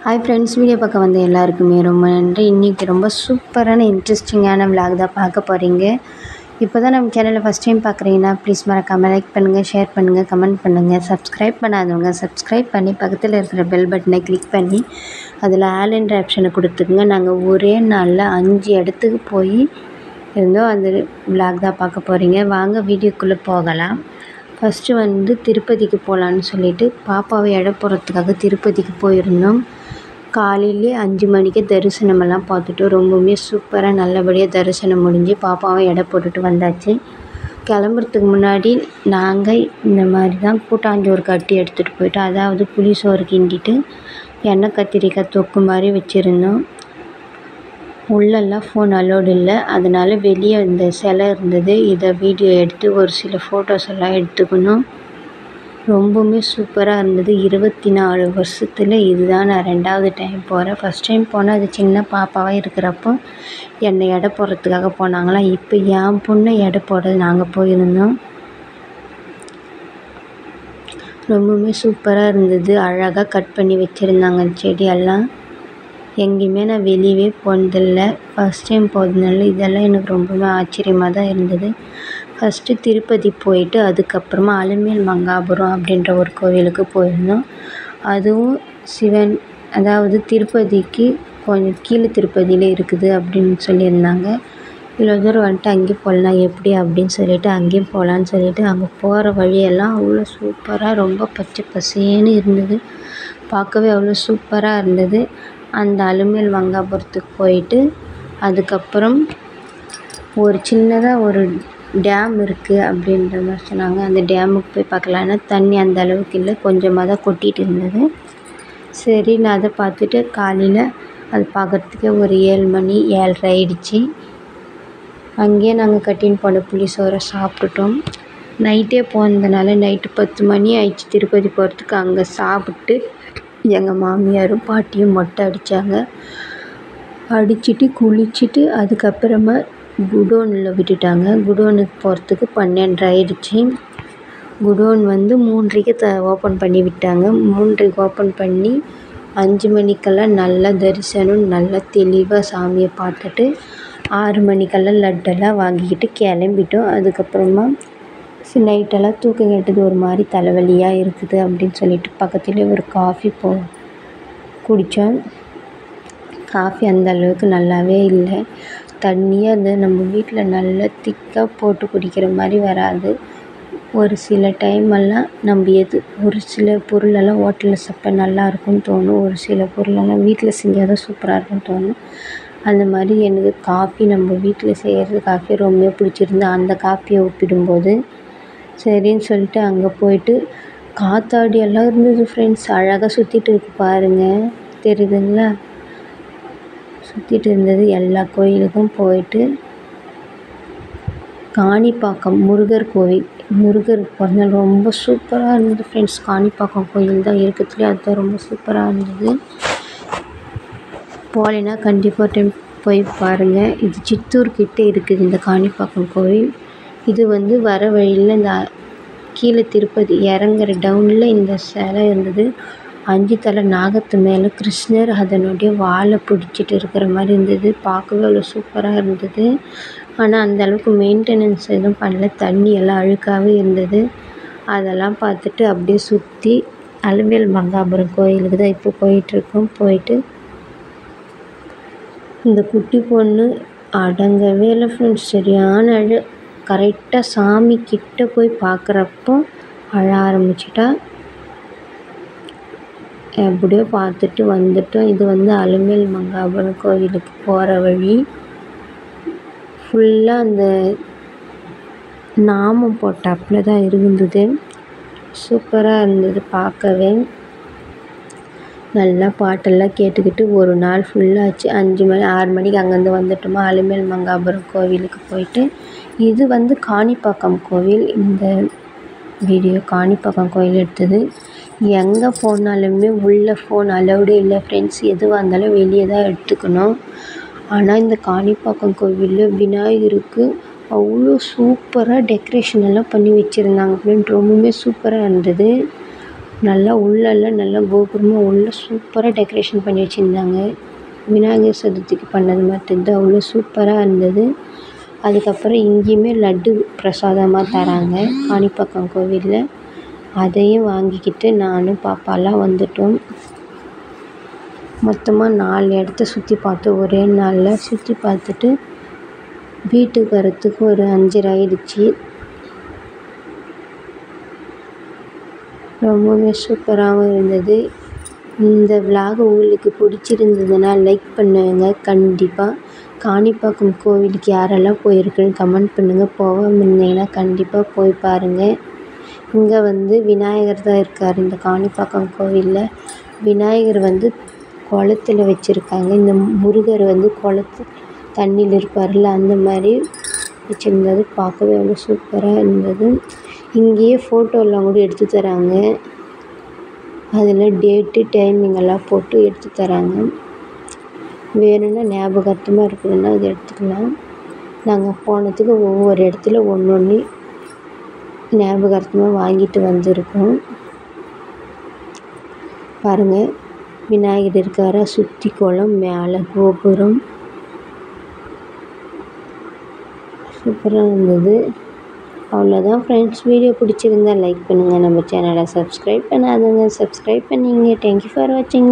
Hi friends, video பார்க்க வந்த எல்லாருக்குமே ரொம்ப நன்றி. இன்றைக்கி ரொம்ப சூப்பரான இன்ட்ரெஸ்டிங்கான விலாக் தான் பார்க்க போகிறீங்க. இப்போ தான் நம்ம சேனலை ஃபஸ்ட் டைம் பார்க்குறீங்கன்னா ப்ளீஸ் மறக்காமல் லைக் பண்ணுங்கள், ஷேர் பண்ணுங்கள், கமெண்ட் பண்ணுங்கள். சப்ஸ்கிரைப் பண்ணாதவங்க சப்ஸ்கிரைப் பண்ணி பக்கத்தில் இருக்கிற பெல் பட்டனை கிளிக் பண்ணி அதில் ஆல் என்ற ஆப்ஷனை கொடுத்துக்குங்க. நாங்கள் ஒரே நாளில் 5 இடத்துக்கு போய் இருந்தோம். அந்த விலாக் தான் பார்க்க போகிறீங்க. வாங்க வீடியோக்குள்ளே போகலாம். ஃபஸ்ட்டு திருப்பதிக்கு போகலான்னு சொல்லிவிட்டு பாப்பாவை எடை போடுறதுக்காக திருப்பதிக்கு போயிருந்தோம். காலையிலே 5 மணிக்கு தரிசனமெல்லாம் பார்த்துட்டு ரொம்பவுமே சூப்பராக நல்லபடியாக தரிசனம் முடிஞ்சு பாப்பாவை எடை போட்டுட்டு வந்தாச்சு. கிளம்புறதுக்கு முன்னாடி நாங்கள் இந்த மாதிரி தான் கூட்டாஞ்சோறு கட்டி எடுத்துகிட்டு போயிட்டோம். அதாவது புளிசோறு கிண்டிட்டு எண்ணெய் கத்திரிக்காய் தொக்கு மாதிரி வச்சுருந்தோம். உள்ளெல்லாம் ஃபோன் அலோடு இல்லை, அதனால் வெளியே இந்த சிலை இருந்தது. இதை வீடியோ எடுத்து ஒரு சில ஃபோட்டோஸ் எல்லாம் எடுத்துக்கணும். ரொம்பவுமே சூப்பராக இருந்தது. 24 வருஷத்தில் இதுதான் நான் 2வது டைம் போகிறேன். ஃபஸ்ட் டைம் போனால் அது சின்ன பாப்பாவாக இருக்கிறப்போ என்னை எடை போடுறதுக்காக போனாங்களாம். இப்போ என் பொண்ணை எடை போட நாங்கள் போயிருந்தோம். ரொம்பவுமே சூப்பராக இருந்தது. அழகாக கட் பண்ணி வச்சுருந்தாங்க செடியெல்லாம். எங்கேயுமே நான் வெளியவே போனதில்லை, ஃபஸ்ட் டைம் போகிறதுனால இதெல்லாம் எனக்கு ரொம்பவே ஆச்சரியமாக தான் இருந்தது. ஃபஸ்ட்டு திருப்பதி போயிட்டு அதுக்கப்புறமா அலமேல் மங்காபுரம் அப்படின்ற ஒரு கோவிலுக்கு போயிருந்தோம். அதுவும் சிவன், அதாவது திருப்பதிக்கு கொஞ்சம் கீழே திருப்பதியில் இருக்குது அப்படின்னு சொல்லியிருந்தாங்க. இவ்வளோ தூரம் வந்துட்டு அங்கேயும் போகலாம் எப்படி அப்படின்னு சொல்லிட்டு அங்கேயும் போகலான்னு சொல்லிட்டு அங்கே போகிற வழியெல்லாம் அவ்வளோ சூப்பராக ரொம்ப பச்சை பசேன்னு இருந்தது. பார்க்கவே அவ்வளோ சூப்பராக இருந்தது. அந்த அலமேல் மங்காபுரத்துக்கு போயிட்டு அதுக்கப்புறம் ஒரு சின்னதாக ஒரு டேம் இருக்குது அப்படின்ற மாதிரி சொன்னாங்க. அந்த டேமுக்கு போய் பார்க்கலான்னா தண்ணி அந்த அளவுக்கு இல்லை, கொஞ்சமாக தான் கொட்டிகிட்டு இருந்தது. சரி, நான் அதை பார்த்துட்டு காலையில் அது பார்க்குறதுக்கே ஒரு 7 மணி 7:30 ஆயிடுச்சு. அங்கேயே நாங்கள் கட்டின்னு போன புளிசோரை சாப்பிட்டுட்டோம். நைட்டே போனதுனால நைட்டு 10 மணி ஆயிடுச்சு திருப்பதி போகிறதுக்கு. அங்கே சாப்பிட்டு எங்கள் மாமியாரும் பாட்டியும் மொட்டை அடித்தாங்க. அடிச்சுட்டு குளிச்சுட்டு அதுக்கப்புறமா குடோனில் விட்டுட்டாங்க. குடோனுக்கு போகிறதுக்கு 12:30 ஆயிடுச்சு. குடோன் 3:30க்கு ஓப்பன் பண்ணி விட்டாங்க. 3:30க்கு ஓப்பன் பண்ணி 5 மணிக்கெல்லாம் நல்லா தரிசனம், நல்லா தெளிவாக சாமியை பார்த்துட்டு 6 மணிக்கெல்லாம் லட்டெல்லாம் வாங்கிக்கிட்டு கிளம்பிட்டோம். அதுக்கப்புறமா நைட்டெல்லாம் தூக்கம் கெட்டது, ஒரு மாதிரி தலைவலியாக இருக்குது அப்படின்னு சொல்லிட்டு பக்கத்துலேயே ஒரு காஃபி குடித்தோம். காஃபி அந்த அளவுக்கு நல்லாவே இல்லை, தண்ணியாக அது நம்ம வீட்டில் நல்லா திக்காக போட்டு குடிக்கிற மாதிரி வராது. ஒரு சில டைமெல்லாம் நம்ம ஒரு சில பொருளெல்லாம் ஹோட்டலில் சாப்பிட்டா நல்லா இருக்கும்னு தோணும், ஒரு சில பொருளெல்லாம் வீட்டில் செஞ்சால் தான் சூப்பராக இருக்கும்னு தோணும். அந்த மாதிரி எனக்கு காஃபி, நம்ம வீட்டில் செய்கிறது காஃபி ரொம்ப பிடிச்சிருந்து அந்த காஃபியை ஒப்பிடும்போது சரின்னு சொல்லிட்டு அங்கே போயிட்டு காத்தாடி எல்லாம் இருந்தது ஃப்ரெண்ட்ஸ். அழகாக சுற்றிட்டு இருக்கு பாருங்கள், தெரியுதுங்களா? சுற்றிட்டு இருந்தது. எல்லா கோயிலுக்கும் போயிட்டு காணிப்பாக்கம் முருகர் கோவில், முருகருக்கு போகிறதுனால ரொம்ப சூப்பராக இருந்தது ஃப்ரெண்ட்ஸ். காணிப்பாக்கம் கோயில் தான் இருக்கிறதுலே அதுதான் ரொம்ப சூப்பராக இருந்தது. போகலைன்னா கண்டிப்பாக டைம் போய் பாருங்கள். இது சித்தூர்கிட்ட இருக்குது இந்த காணிப்பாக்கம் கோவில். இது வர வழியில் இந்த கீழே திருப்பதி இறங்குற டவுனில் இந்த சிலை இருந்தது. 5 தலை நாகத்து மேலே கிருஷ்ணர் அதனுடைய வாலை பிடிச்சிட்டு இருக்கிற மாதிரி இருந்தது. பார்க்கவே அவ்வளோ சூப்பராக இருந்தது. ஆனால் அந்தளவுக்கு மெயின்டெனன்ஸ் எதுவும் பண்ணல, தண்ணி எல்லாம் அழுக்காகவே இருந்தது. அதெல்லாம் பார்த்துட்டு அப்படியே சுற்றி அலமேல் மங்காபுரம் கோயிலுக்கு தான் இப்போ போயிட்டுருக்கோம். போயிட்டு இந்த குட்டி பொண்ணு அடங்கவே இல்லை ஃப்ரெண்ட்ஸ், சரியான அழு. கரெக்டாக சாமி கிட்ட போய் பார்க்குறப்போ அழ ஆரம்பிச்சிட்டா. எப்படியோ பார்த்துட்டு வந்துட்டோம். இது அலமேல் மங்காபுரம் கோவிலுக்கு போகிற வழி. ஃபுல்லாக அந்த நாமம் போட்டாப்பில் தான் இருந்தது. சூப்பராக இருந்தது பார்க்கவே. நல்லா பாட்டெல்லாம் கேட்டுக்கிட்டு ஒரு நாள் ஃபுல்லாச்சு. 5 மணி 6 மணிக்கு அங்கேருந்து வந்துட்டோமா அலமேல் மங்காபுரம் கோவிலுக்கு போயிட்டு. இது காணிப்பாக்கம் கோவில். இந்த வீடியோ காணிப்பாக்கம் கோயில் எடுத்தது. எங்கே போனாலுமே உள்ள ஃபோன் அலௌடே இல்லை ஃப்ரெண்ட்ஸ், எதுவாக இருந்தாலும் வெளியே தான் எடுத்துக்கணும். ஆனால் இந்த காணிப்பாக்கம் கோவிலில் விநாயகருக்கு அவ்வளோ சூப்பராக டெக்கரேஷன் எல்லாம் பண்ணி வச்சுருந்தாங்க ஃப்ரெண்ட். ரொம்பவுமே சூப்பராக இருந்தது. நல்லா உள்ளெல்லாம் நல்லா கோபுரமாக உள்ள சூப்பராக டெக்கரேஷன் பண்ணி வச்சுருந்தாங்க. விநாயகர் சதுர்த்திக்கு பண்ணது மட்டும்தான் அவ்வளோ சூப்பராக இருந்தது. அதுக்கப்புறம் இங்கேயுமே லட்டு பிரசாதமாக தராங்க காணிப்பாக்கம் கோவிலில். அதையும் வாங்கிக்கிட்டு நானும் பாப்பாலாம் வந்துட்டோம். மொத்தமாக 4 இடத்த சுற்றி பார்த்தோம். ஒரே நாளில் சுற்றி பார்த்துட்டு வீட்டுக்கு வரத்துக்கு ஒரு 5:30 ஆயிடுச்சு. ரொம்பவே சூப்பராகவும் இருந்தது. இந்த விலாக் உங்களுக்கு பிடிச்சிருந்ததுன்னா லைக் பண்ணுங்க. கண்டிப்பாக காணிப்பாக்கம் கோவிலுக்கு யாரெல்லாம் போயிருக்குன்னு கமெண்ட் பண்ணுங்கள். போகாமல் இருந்தீங்கன்னா கண்டிப்பாக போய் பாருங்கள். இங்கே விநாயகர் தான் இருக்கார். இந்த காணிப்பாக்கம் கோவிலில் விநாயகர் குளத்துல வச்சுருக்காங்க. இந்த முருகர் குளத்து தண்ணியில் இருப்பார்ல அந்த மாதிரி வச்சுருந்தது. பார்க்கவே அவ்வளோ சூப்பராக இருந்தது. இங்கேயே ஃபோட்டோலாம் கூட எடுத்து தராங்க. அதில் டேட்டு டைமிங் எல்லாம் போட்டு எடுத்து தராங்க. வேணும்னா ஞாபகார்த்தமாக இருக்குதுன்னா அதை எடுத்துக்கலாம். நாங்கள் போனதுக்கு ஒவ்வொரு இடத்துல ஒன்று ஞாபகார்த்தமாக வாங்கிட்டு வந்திருக்கோம். பாருங்கள், விநாயகர் இருக்காரா, சுற்றி குளம், மேலே கோபுரம், சூப்பராக இருந்தது. அவ்வளோதான் ஃப்ரெண்ட்ஸ். வீடியோ பிடிச்சிருந்தா லைக் பண்ணுங்கள். நம்ம சேனலை சப்ஸ்கிரைப் பண்ணாதவங்க சப்ஸ்கிரைப் பண்ணிங்க. தேங்க்யூ ஃபார் வாட்சிங்.